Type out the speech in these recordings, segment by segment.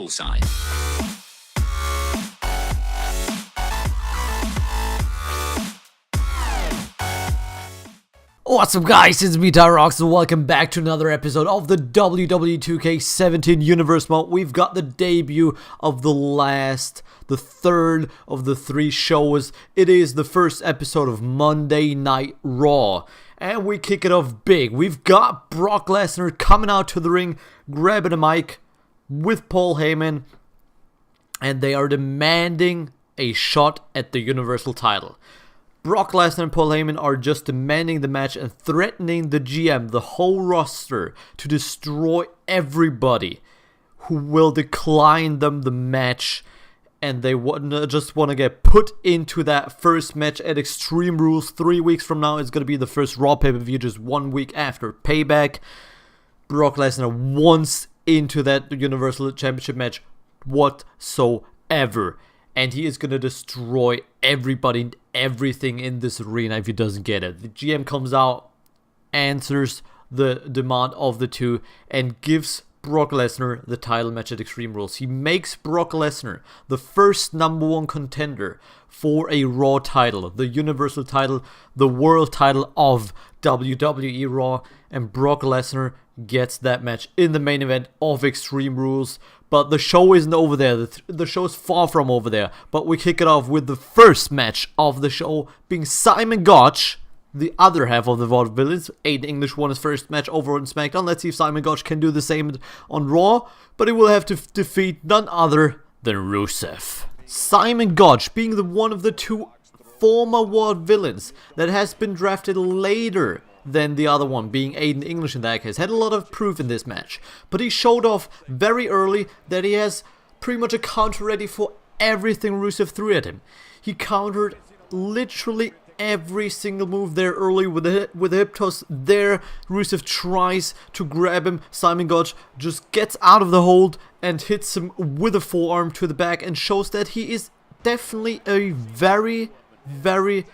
Bullseye. What's up guys, it's me Tyrox and welcome back to another episode of the WWE2k17 Universe Mode. We've got the debut of the third of the three shows. It is the first episode of Monday Night Raw. And we kick it off big. We've got Brock Lesnar coming out to the ring, grabbing a mic with Paul Heyman. And they are demanding a shot at the Universal title. Brock Lesnar and Paul Heyman are just demanding the match and threatening the GM, the whole roster, to destroy everybody who will decline them the match. And they just want to get put into that first match at Extreme Rules 3 weeks from now. It's going to be the first Raw pay-per-view just 1 week after Payback. Brock Lesnar wants into that Universal Championship match whatsoever. And he is going to destroy everybody and everything in this arena if he doesn't get it. The GM comes out, answers the demand of the two, and gives Brock Lesnar the title match at Extreme Rules. He makes Brock Lesnar the first #1 contender for a Raw title, the Universal title, the World title of WWE Raw. And Brock Lesnar gets that match in the main event of Extreme Rules. But the show isn't over there. The show is far from over there. But we kick it off with the first match of the show being Simon Gotch, the other half of the Vaudevillains. Aiden English won his first match over on SmackDown. Let's see if Simon Gotch can do the same on Raw. But he will have to defeat none other than Rusev. Simon Gotch being one of the two former Vaudevillains that has been drafted later than the other one, being Aiden English in that case, had a lot of proof in this match. But he showed off very early that he has pretty much a counter ready for everything Rusev threw at him. He countered literally every single move there early with a hip toss there. Rusev tries to grab him. Simon Gotch just gets out of the hold and hits him with a forearm to the back and shows that he is definitely a very, very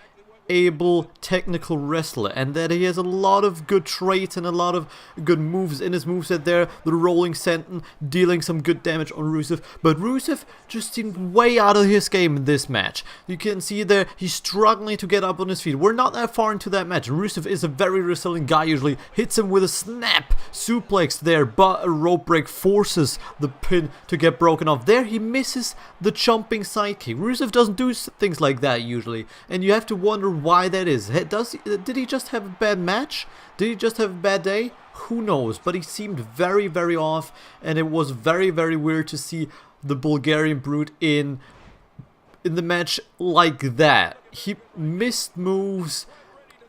able technical wrestler, and that he has a lot of good traits and a lot of good moves in his moveset there. The rolling senton dealing some good damage on Rusev, but Rusev just seemed way out of his game in this match. You can see there he's struggling to get up on his feet. We're not that far into that match. Rusev is a very resilient guy, usually hits him with a snap suplex there, but a rope break forces the pin to get broken off. There he misses the jumping sidekick. Rusev doesn't do things like that usually, and you have to wonder why that is. Did he just have a bad match? Did he just have a bad day? Who knows? But he seemed very, very off, and it was very, very weird to see the Bulgarian Brute in the match like that. He missed moves,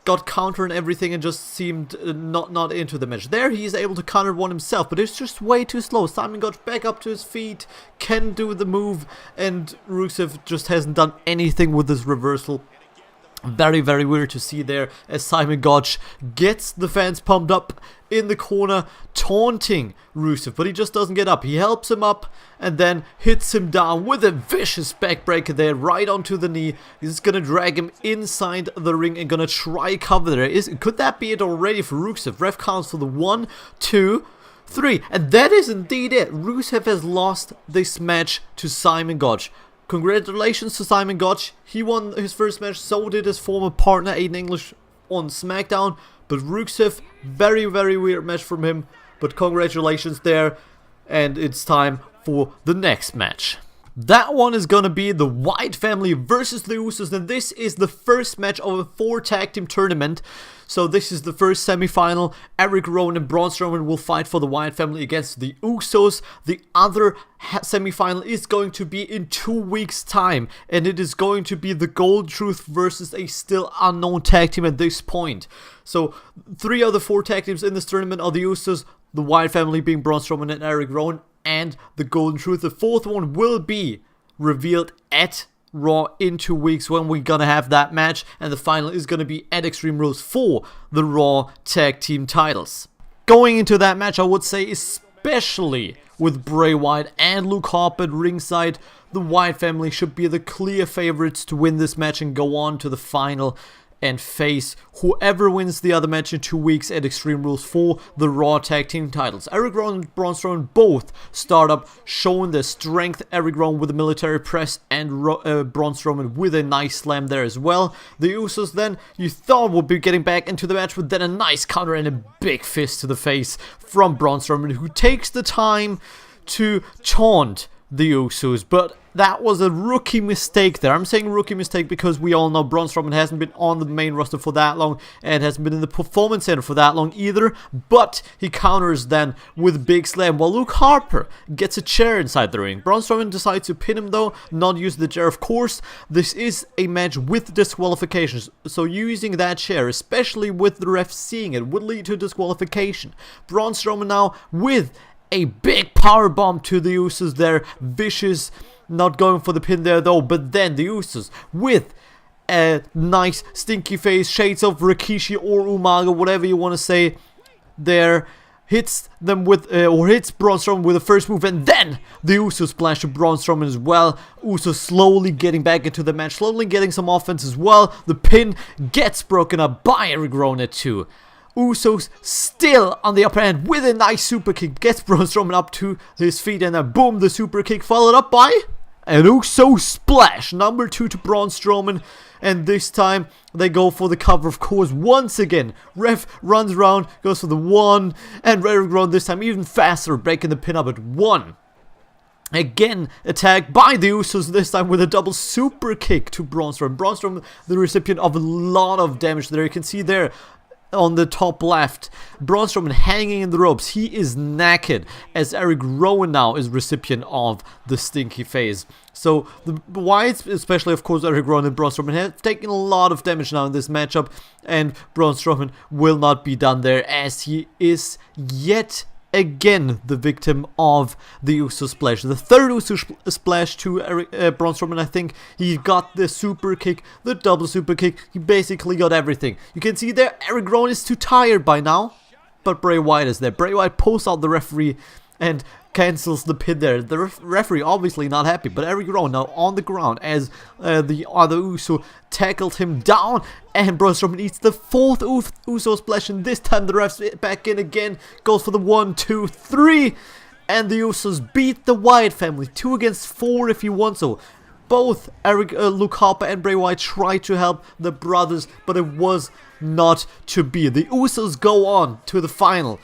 got counter and everything, and just seemed not into the match. There he is able to counter one himself, but it's just way too slow. Simon got back up to his feet, can do the move, and Rusev just hasn't done anything with this reversal. Very, very weird to see there as Simon Gotch gets the fans pumped up in the corner, taunting Rusev, but he just doesn't get up. He helps him up and then hits him down with a vicious backbreaker there right onto the knee. He's gonna drag him inside the ring and gonna try cover there. Could that be it already for Rusev? Ref counts for the 1, 2, 3, and that is indeed it. Rusev has lost this match to Simon Gotch. Congratulations to Simon Gotch. He won his first match, so did his former partner Aiden English on SmackDown. But Rusev, very, very weird match from him. But congratulations there. And it's time for the next match. That one is gonna be the Wyatt family versus the Usos, and this is the first match of a 4 tag team tournament. So this is the first semi-final. Eric Rowan and Braun Strowman will fight for the Wyatt family against the Usos. The other semi-final is going to be in 2 weeks' time, and it is going to be the Golden Truth versus a still unknown tag team at this point. So 3 of the 4 tag teams in this tournament are the Usos, the Wyatt family being Braun Strowman and Eric Rowan, and the Golden Truth. The 4th one will be revealed at Raw in 2 weeks when we're gonna have that match, and the final is gonna be at Extreme Rules for the Raw tag team titles. Going into that match, I would say, especially with Bray Wyatt and Luke Harper at ringside, the Wyatt family should be the clear favorites to win this match and go on to the final. and face whoever wins the other match in 2 weeks at Extreme Rules for the Raw Tag Team titles. Eric Rowan and Braun Strowman both start up showing their strength. Eric Rowan with a military press and Braun Strowman with a nice slam there as well. The Usos then, you thought would be getting back into the match, with then a nice counter and a big fist to the face from Braun Strowman, who takes the time to taunt the Usos, but that was a rookie mistake there. I'm saying rookie mistake because we all know Braun Strowman hasn't been on the main roster for that long and hasn't been in the Performance Center for that long either, but he counters then with a big slam while Luke Harper gets a chair inside the ring. Braun Strowman decides to pin him though, not use the chair of course. This is a match with disqualifications, so using that chair, especially with the ref seeing it, would lead to disqualification. Braun Strowman now with a big power bomb to the Usos there. Vicious not going for the pin there though, but then the Usos with a nice stinky face, shades of Rikishi or Umaga, whatever you want to say there, hits them with or hits Braun Strowman with the first move, and then the Usos splash to Braun Strowman as well. Usos slowly getting back into the match, slowly getting some offense as well. The pin gets broken up by Eric Rowan at 2. Usos still on the upper hand with a nice super kick, gets Braun Strowman up to his feet, and then boom, the super kick followed up by an Uso splash, number 2 to Braun Strowman, and this time they go for the cover of course once again. Ref runs around, goes for the 1, and Eric Rowan this time even faster, breaking the pin up at 1. Again attacked by the Usos, this time with a double super kick to Braun Strowman. Braun Strowman, the recipient of a lot of damage there. You can see there on the top left, Braun Strowman hanging in the ropes. He is knackered, as Eric Rowan now is recipient of the stinky phase. So the Wyatts, especially of course Eric Rowan and Braun Strowman, have taken a lot of damage now in this matchup, and Braun Strowman will not be done there, as he is yet again the victim of the Uso splash. The third Uso splash to Braun Strowman. I think he got the super kick, the double super kick. He basically got everything. You can see there Eric Rowan is too tired by now, but Bray Wyatt is there. Bray Wyatt pulls out the referee and cancels the pin there. The referee obviously not happy, but Eric Rowan now on the ground as the other Uso tackled him down, and Braun Strowman eats the 4th Uso splash, and this time the ref's back in again, goes for the 1, 2, 3, and the Usos beat the Wyatt family 2 against 4 if you want so. Both Luke Harper and Bray Wyatt tried to help the brothers, but it was not to be. The Usos go on to the final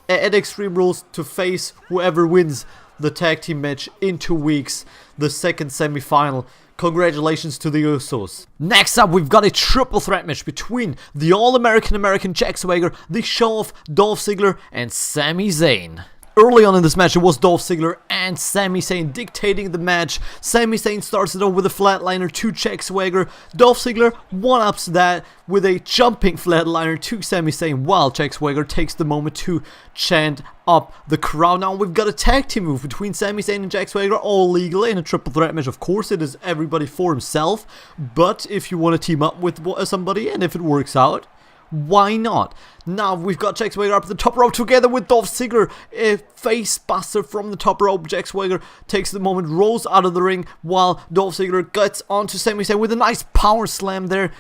at Extreme Rules to face whoever wins the tag team match in 2 weeks, the second semi-final. Congratulations to the Usos. Next up, we've got a triple threat match between the All-American Jack Swagger, the show-off Dolph Ziggler, and Sami Zayn. Early on in this match, it was Dolph Ziggler and Sami Zayn dictating the match. Sami Zayn starts it off with a flatliner to Jack Swagger. Dolph Ziggler one-ups that with a jumping flatliner to Sami Zayn, while Jack Swagger takes the moment to chant up the crowd. Now we've got a tag team move between Sami Zayn and Jack Swagger, all legal in a triple threat match. Of course, it is everybody for himself, but if you want to team up with somebody and if it works out, why not? Now we've got Jack Swagger up the top rope together with Dolph Ziggler. A face buster from the top rope. Jack Swagger takes the moment, rolls out of the ring, while Dolph Ziggler gets onto Sami Zayn with a nice power slam there.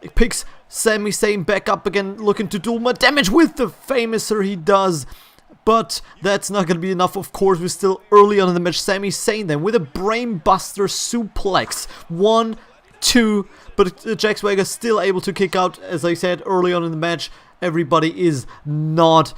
It picks Sami Zayn back up again, looking to do more damage with the famouser he does. But that's not going to be enough, of course. We're still early on in the match. Sami Zayn then with a brainbuster suplex. 1, 2, but Jack Swagger still able to kick out, as I said early on in the match. Everybody is not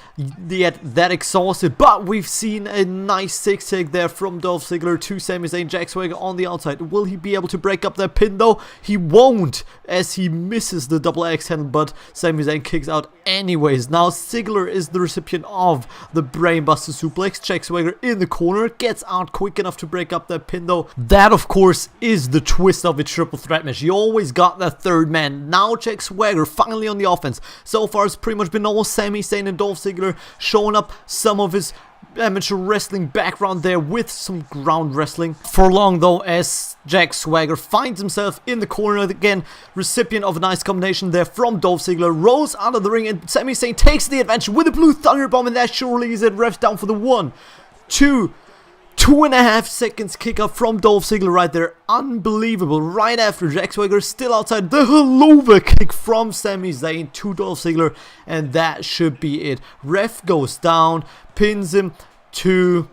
yet that exhausted, but we've seen a nice zigzag there from Dolph Ziggler to Sami Zayn. Jack Swagger on the outside. Will he be able to break up that pin though? He won't, as he misses the double axe handle, but Sami Zayn kicks out anyways. Now Ziggler is the recipient of the brainbuster suplex. Jack Swagger in the corner, gets out quick enough to break up that pin though. That of course is the twist of a triple threat match. You always got that third man. Now Jack Swagger finally on the offense. So far it's pretty much been all Sami Zayn and Dolph Ziggler, showing up some of his amateur wrestling background there with some ground wrestling. For long though, as Jack Swagger finds himself in the corner again, recipient of a nice combination there from Dolph Ziggler, rolls out of the ring, and Sami Zayn takes the advantage with a blue thunder bomb, and that surely is it. Refs down for the 1, 2, 2.5 seconds kick out from Dolph Ziggler right there. Unbelievable. Right after, Jack Swagger still outside. The Helluva Kick from Sami Zayn to Dolph Ziggler. And that should be it. Ref goes down, pins him. 2,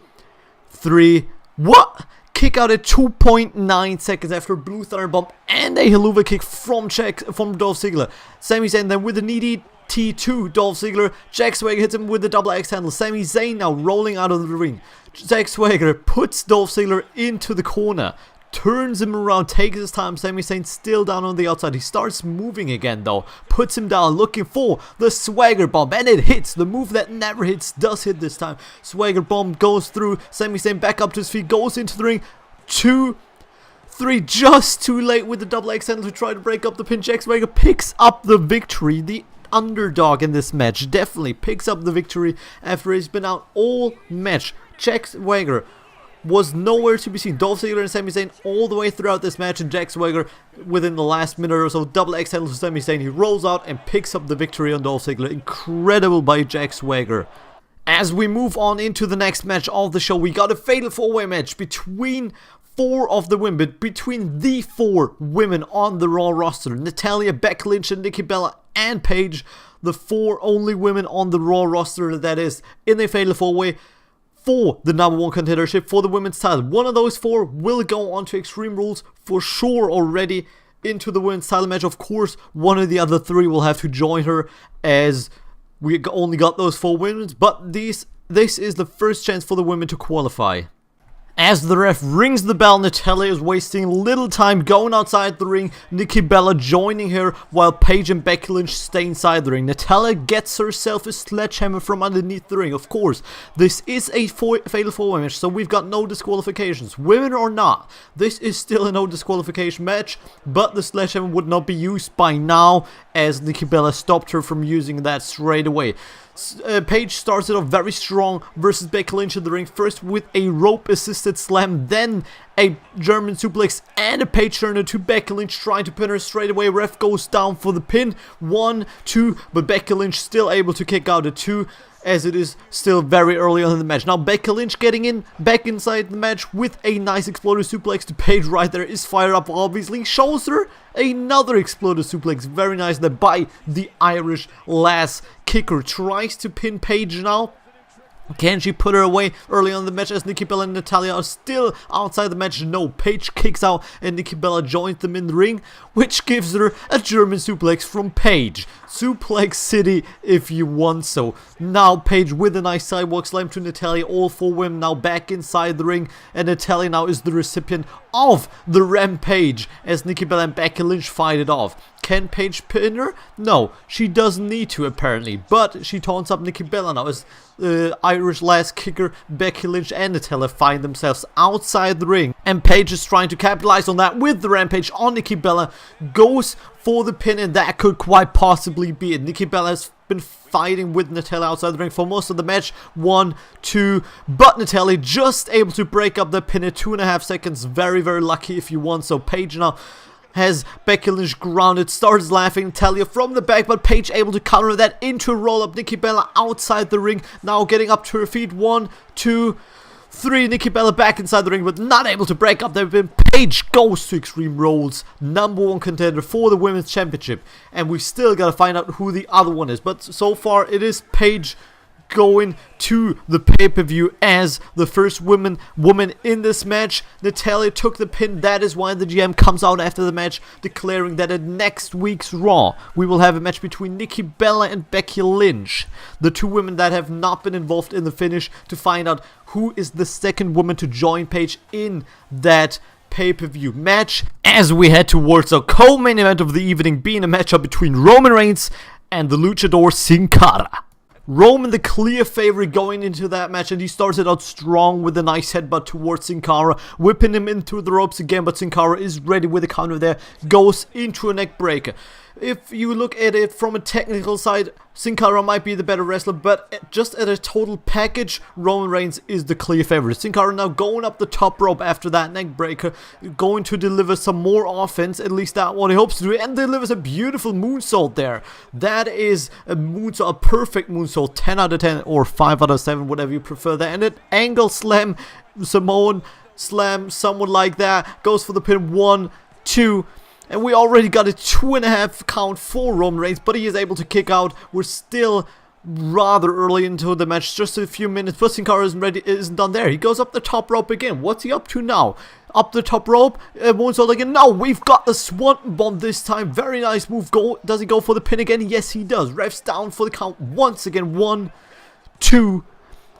3. What? Kick out at 2.9 seconds after Blue Thunder Bomb and a Helluva Kick from Dolph Ziggler. Sami Zayn then with a knee T2 Dolph Ziggler. Jack Swagger hits him with the double X handle. Sami Zayn now rolling out of the ring. Jack Swagger puts Dolph Ziggler into the corner, turns him around, takes his time. Sami Zayn still down on the outside. He starts moving again though, puts him down, looking for the Swagger Bomb, and it hits. The move that never hits does hit this time. Swagger Bomb goes through. Sami Zayn back up to his feet, goes into the ring. 2, 3, just too late with the double X handle to try to break up the pin. Jack Swagger picks up the victory. The underdog in this match definitely picks up the victory after he's been out all match. Jack Swagger was nowhere to be seen. Dolph Ziggler and Sami Zayn all the way throughout this match, and Jack Swagger within the last minute or so, double X handle to Sami Zayn. He rolls out and picks up the victory on Dolph Ziggler. Incredible by Jack Swagger. As we move on into the next match of the show, we got a fatal 4-way match between 4 of the women, between the 4 women on the Raw roster. Natalya, Becky Lynch, and Nikki Bella, and Paige. The 4 only women on the Raw roster that is in a fatal 4-way for the #1 contendership for the women's title. One of those 4 will go on to Extreme Rules for sure already into the women's title match. Of course, one of the other 3 will have to join her, as we only got those 4 women, but this is the first chance for the women to qualify. As the ref rings the bell, Natalya is wasting little time going outside the ring. Nikki Bella joining her while Paige and Becky Lynch stay inside the ring. Natalya gets herself a sledgehammer from underneath the ring. Of course, this is a fatal 4-way match, so we've got no disqualifications. Women or not, this is still a no disqualification match, but the sledgehammer would not be used by now, as Nikki Bella stopped her from using that straight away. Paige starts it off very strong versus Becky Lynch in the ring, first with a rope assisted slam, then a German suplex and a page turner to Becky Lynch, trying to pin her straight away. Ref goes down for the pin. 1, 2, but Becky Lynch still able to kick out a 2, as it is still very early on in the match. Now Becky Lynch getting back inside the match with a nice exploder suplex to Paige right there, is fired up obviously, shows her another exploder suplex, very nice there by the Irish lass kicker. Tries to pin Paige now. Can she put her away early on in the match, as Nikki Bella and Natalya are still outside the match? No, Paige kicks out and Nikki Bella joins them in the ring, which gives her a German suplex from Paige. Suplex City if you want so. Now Paige with a nice sidewalk slam to Natalya. All 4 women now back inside the ring, and Natalya now is the recipient of the Rampage as Nikki Bella and Becky Lynch fight it off. Can Paige pin her? No, she doesn't need to apparently, but she taunts up Nikki Bella now as Irish lass kicker Becky Lynch and Natalya find themselves outside the ring, and Paige is trying to capitalize on that with the Rampage on Nikki Bella, goes for the pin, and that could quite possibly be it. Nikki Bella has been fighting with Natalya outside the ring for most of the match. 1, 2, but Natalya just able to break up the pin at 2.5 seconds. Very, very lucky if you want so. Paige now has Becky Lynch grounded, starts laughing, Natalya from the back, but Paige able to counter that into a roll-up. Nikki Bella outside the ring, now getting up to her feet. 1, 2, 3, Nikki Bella back inside the ring, but not able to break up the pin. Paige goes to Extreme Rules, #1 contender for the Women's Championship, and we still gotta find out who the other one is, but so far it is Paige going to the pay-per-view as the first woman in this match. Natalya took the pin. That is why the GM comes out after the match declaring that at next week's Raw we will have a match between Nikki Bella and Becky Lynch, the 2 women that have not been involved in the finish, to find out who is the second woman to join Paige in that pay-per-view match, as we head towards a co-main event of the evening, being a matchup between Roman Reigns and the luchador Sin Cara. Roman the clear favorite going into that match, and he starts it out strong with a nice headbutt towards Sin Cara, whipping him into the ropes again, but Sin Cara is ready with a counter there, goes into a neck breaker. if you look at it from a technical side, Sin Cara might be the better wrestler, but just at a total package, Roman Reigns is the clear favorite. Sin Cara now going up the top rope after that neck breaker, going to deliver some more offense, at least that what he hopes to do, and delivers a beautiful moonsault there. That is a moonsault, a perfect moonsault, 10 out of 10 or 5 out of 7, whatever you prefer there. And an angle slam, Samoan slam, someone like that, goes for the pin, 1, 2, and we already got a 2.5 count for Roman Reigns, but he is able to kick out. We're still rather early into the match, just a few minutes, but Sin Cara isn't done there. He goes up the top rope again. What's he up to now? Up the top rope, moonsault again. No, we've got the Swanton Bomb this time. Very nice move. Does he go for the pin again? Yes, he does. Refs down for the count once again. 1, 2,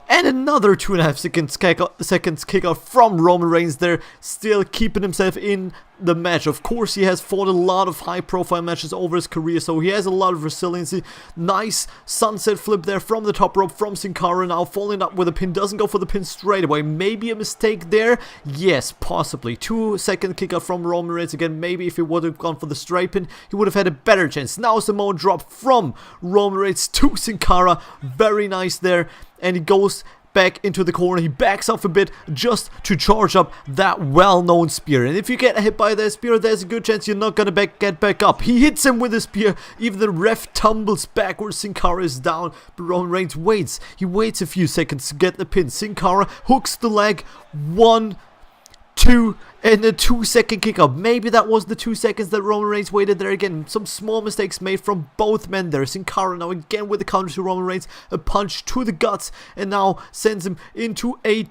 and another 2.5 seconds kick out from Roman Reigns there, still keeping himself in the match. Of course, he has fought a lot of high-profile matches over his career, so he has a lot of resiliency. Nice sunset flip there from the top rope from Sin Cara, now following up with a pin. Doesn't go for the pin straight away. Maybe a mistake there? Yes, possibly. 2-second kick out from Roman Reigns again. Maybe if he would have gone for the straight pin, he would have had a better chance. Now Samoan drop from Roman Reigns to Sin Cara. Very nice there. And he goes back into the corner. He backs off a bit just to charge up that well-known spear. And if you get hit by that spear, there's a good chance you're not gonna get back up. He hits him with a spear. Even the ref tumbles backwards. Sin Cara is down, but Roman Reigns waits. He waits a few seconds to get the pin. Sin Cara hooks the leg. 1, 2, and a 2-second kick out. Maybe that was the 2 seconds that Roman Reigns waited there again. Some small mistakes made from both men there. Sin Cara now again with the counter to Roman Reigns. A punch to the guts, and now sends him into a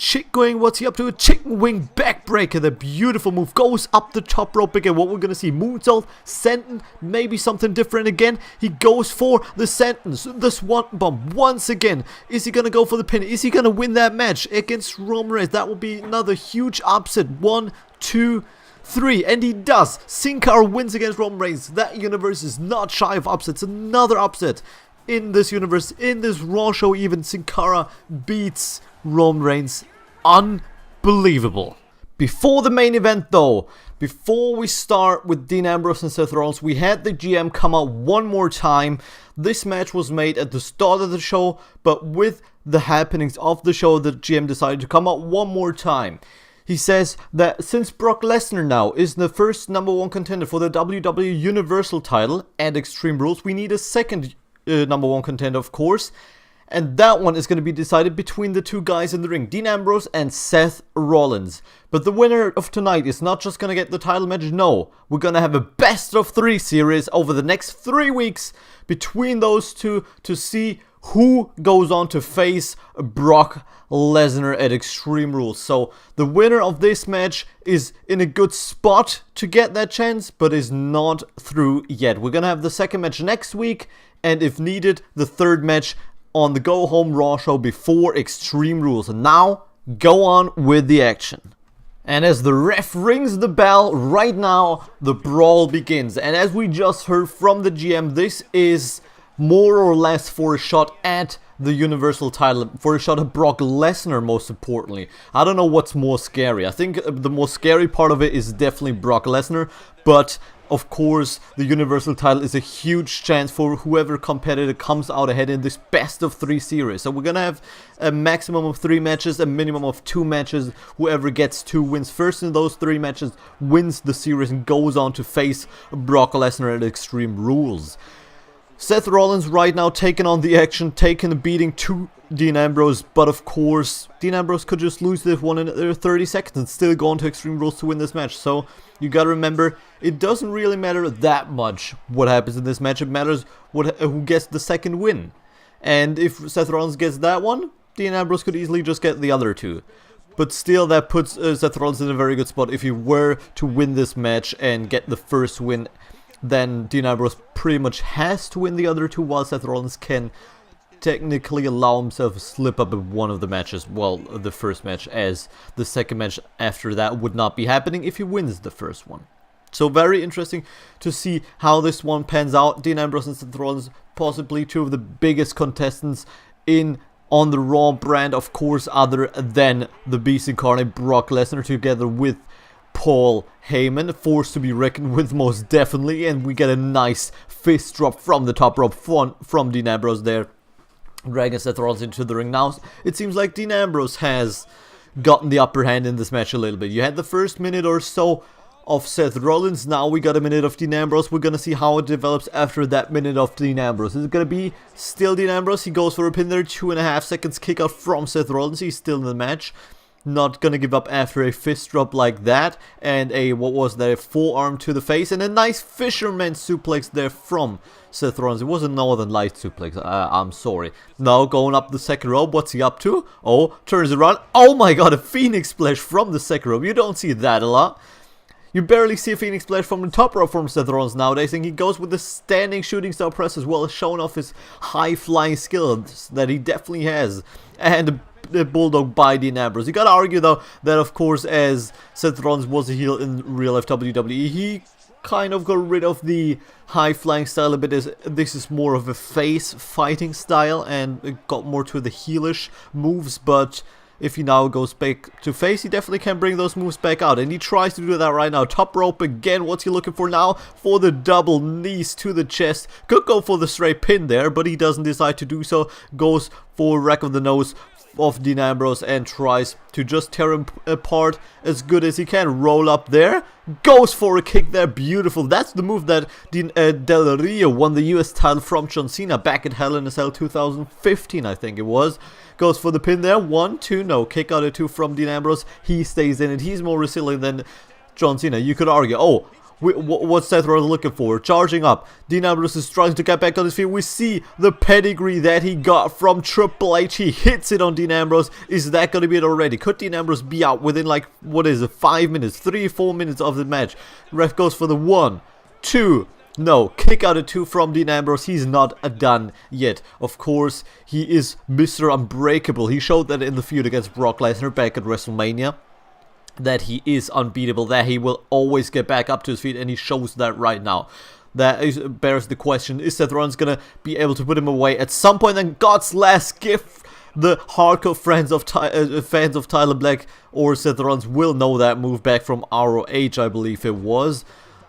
what's he up to? A chicken wing backbreaker. The beautiful move goes up the top rope again. What we're gonna see? Moonsault, senton, maybe something different again. He goes for the sentence, the Swanton Bomb once again. Is he gonna go for the pin? Is he gonna win that match against Roman Reigns? That will be another huge upset. 1, 2, 3, and he does. Sin Cara wins against Roman Reigns. That universe is not shy of upsets. Another upset in this universe, in this Raw show even. Sin Cara beats Roman Reigns. Unbelievable. Before the main event though, before we start with Dean Ambrose and Seth Rollins, we had the GM come out one more time. This match was made at the start of the show, but with the happenings of the show, the GM decided to come out one more time. He says that since Brock Lesnar now is the first #1 contender for the WWE Universal title and Extreme Rules, we need a second #1 contender, of course. And that one is going to be decided between the two guys in the ring, Dean Ambrose and Seth Rollins. But the winner of tonight is not just going to get the title match, no. We're going to have a best of 3 series over the next 3 weeks between those two to see who goes on to face Brock Lesnar at Extreme Rules. So the winner of this match is in a good spot to get that chance, but is not through yet. We're gonna have the second match next week, and if needed, the third match on the Go Home Raw show before Extreme Rules. And now, go on with the action. And as the ref rings the bell, right now, the brawl begins. And as we just heard from the GM, this is more or less for a shot at the Universal title, for a shot at Brock Lesnar, most importantly. I don't know what's more scary. I think the most scary part of it is definitely Brock Lesnar, but of course the Universal title is a huge chance for whoever competitor comes out ahead in this best of 3 series. So we're gonna have a maximum of 3 matches, a minimum of 2 matches. Whoever gets 2 wins first in those 3 matches wins the series and goes on to face Brock Lesnar at Extreme Rules. Seth Rollins right now taking on the action, taking a beating to Dean Ambrose, but of course Dean Ambrose could just lose this one in 30 seconds and still go on to Extreme Rules to win this match. So you gotta remember, it doesn't really matter that much what happens in this match. It matters who gets the second win. And if Seth Rollins gets that one, Dean Ambrose could easily just get the other 2. But still, that puts Seth Rollins in a very good spot. If he were to win this match and get the first win, then Dean Ambrose pretty much has to win the other 2, while Seth Rollins can technically allow himself to slip up in one of the matches. Well, the first match, as the second match after that would not be happening if he wins the first one. So very interesting to see how this one pans out. Dean Ambrose and Seth Rollins, possibly 2 of the biggest contestants on the Raw brand, of course, other than the Beast Incarnate Brock Lesnar, together with Paul Heyman, forced to be reckoned with most definitely, and we get a nice fist drop from the top rope from Dean Ambrose there, dragging Seth Rollins into the ring. Now it seems like Dean Ambrose has gotten the upper hand in this match a little bit. You had the first minute or so of Seth Rollins, now we got a minute of Dean Ambrose. We're gonna see how it develops after that minute of Dean Ambrose. Is it gonna be still Dean Ambrose? He goes for a pin there, 2.5 seconds kick out from Seth Rollins. He's still in the match, not gonna give up after a fist drop like that, and a, what was that, a forearm to the face, and a nice fisherman suplex there from Seth Rollins. It was a Northern Light suplex, I'm sorry. Now going up the second rope, what's he up to? Oh, turns around, oh my god, a Phoenix Splash from the second rope. You don't see that a lot. You barely see a Phoenix Splash from the top rope from Seth Rollins nowadays, and he goes with the standing shooting star press as well as showing off his high-flying skills that he definitely has. And the Bulldog by Dean Ambrose. You gotta argue though that of course as Seth Rollins was a heel in real life WWE, he kind of got rid of the high-flying style a bit. This is more of a face fighting style, and it got more to the heelish moves, but if he now goes back to face, he definitely can bring those moves back out. And he tries to do that right now. Top rope again. What's he looking for now? For the double knees to the chest. Could go for the straight pin there, but he doesn't decide to do so. Goes for a rack of the nose of Dean Ambrose and tries to just tear him apart as good as he can. Roll up there. Goes for a kick there. Beautiful. That's the move that Del Rio won the US title from John Cena back at Hell in a Cell 2015, I think it was. Goes for the pin there. 1, 2, no. Kick out at 2 from Dean Ambrose. He stays in it. He's more resilient than John Cena. You could argue, oh, what's Seth Rollins looking for? Charging up. Dean Ambrose is trying to get back on his feet. We see the pedigree that he got from Triple H. He hits it on Dean Ambrose. Is that going to be it already? Could Dean Ambrose be out within like, what is it, 5 minutes, 3-4 minutes of the match? Ref goes for the 1, 2, no, kick out at 2 from Dean Ambrose. He's not done yet. Of course, he is Mr. Unbreakable. He showed that in the feud against Brock Lesnar back at WrestleMania, that he is unbeatable, that he will always get back up to his feet, and he shows that right now. That bears the question, is Seth Rollins gonna be able to put him away at some point? And God's last gift, the hardcore fans of Tyler Black or Seth Rollins will know that move back from ROH, I believe it was.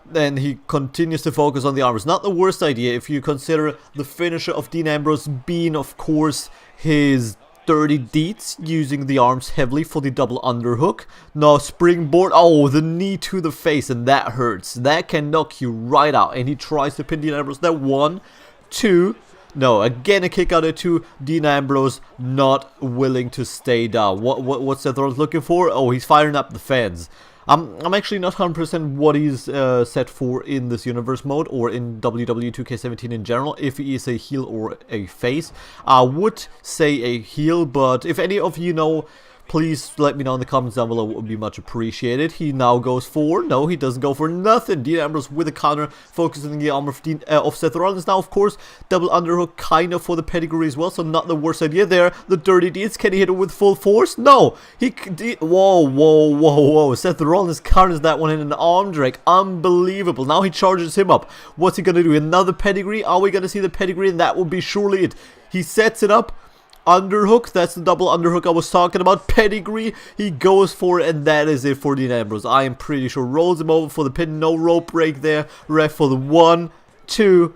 Then he continues to focus on the arms. Not the worst idea if you consider the finisher of Dean Ambrose being, of course, his dirty deeds, using the arms heavily for the double underhook. Now springboard, oh, the knee to the face, and that hurts. That can knock you right out. And he tries to pin Dean Ambrose. That 1, 2, no, again a kick out at 2. Dean Ambrose not willing to stay down. What's Seth Rollins looking for? Oh, he's firing up the fans. I'm actually not 100% what he's set for in this universe mode or in WWE2k17 in general, if he is a heel or a face. I would say a heel, but if any of you know, please let me know in the comments down below. It would be much appreciated. He now goes for, no, he doesn't go for nothing. Dean Ambrose with a counter, focusing the arm of Seth Rollins. Now, of course, double underhook kind of for the pedigree as well, so not the worst idea there. The dirty deeds, can he hit it with full force? No. Whoa. Seth Rollins counters that one in an arm drag. Unbelievable. Now he charges him up. What's he going to do? Another pedigree? Are we going to see the pedigree? And that would be surely it. He sets it up. Underhook, that's the double underhook I was talking about. Pedigree, he goes for it, and that is it for Dean Ambrose. I am pretty sure. Rolls him over for the pin, no rope break there. Ref for the 1, 2,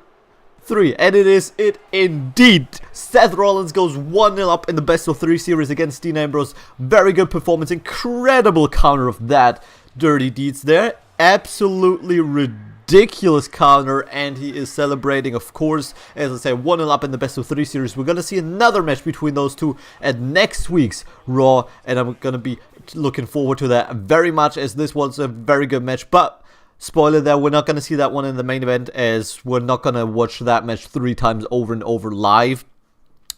3, and it is it indeed. Seth Rollins goes 1-0 up in the best of 3 series against Dean Ambrose. Very good performance, incredible counter of that dirty deeds there. Absolutely ridiculous counter, and he is celebrating, of course. As I say, 1-0 up in the best of 3 series. We're gonna see another match between those two at next week's Raw, and I'm gonna be looking forward to that very much, as this was a very good match. But spoiler there, we're not gonna see that one in the main event, as we're not gonna watch that match 3 times over and over live.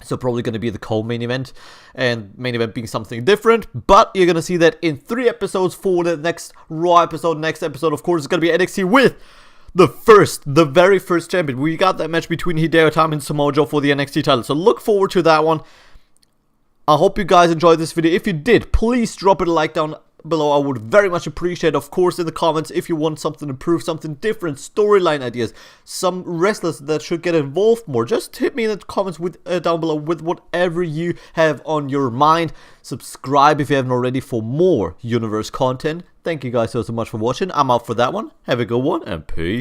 So probably going to be the co-main event, and main event being something different. But you're going to see that in 3 episodes for the next Raw episode. Next episode, of course, is going to be NXT with the very first champion. We got that match between Hideo Itami and Samoa Joe for the NXT title. So look forward to that one. I hope you guys enjoyed this video. If you did, please drop it a like down below. I would very much appreciate, of course, in the comments if you want something improved, something different, storyline ideas, some wrestlers that should get involved more. Just hit me in the comments with down below with whatever you have on your mind. Subscribe if you haven't already for more universe content. Thank you guys so much for watching. I'm out for that one. Have a good one and peace.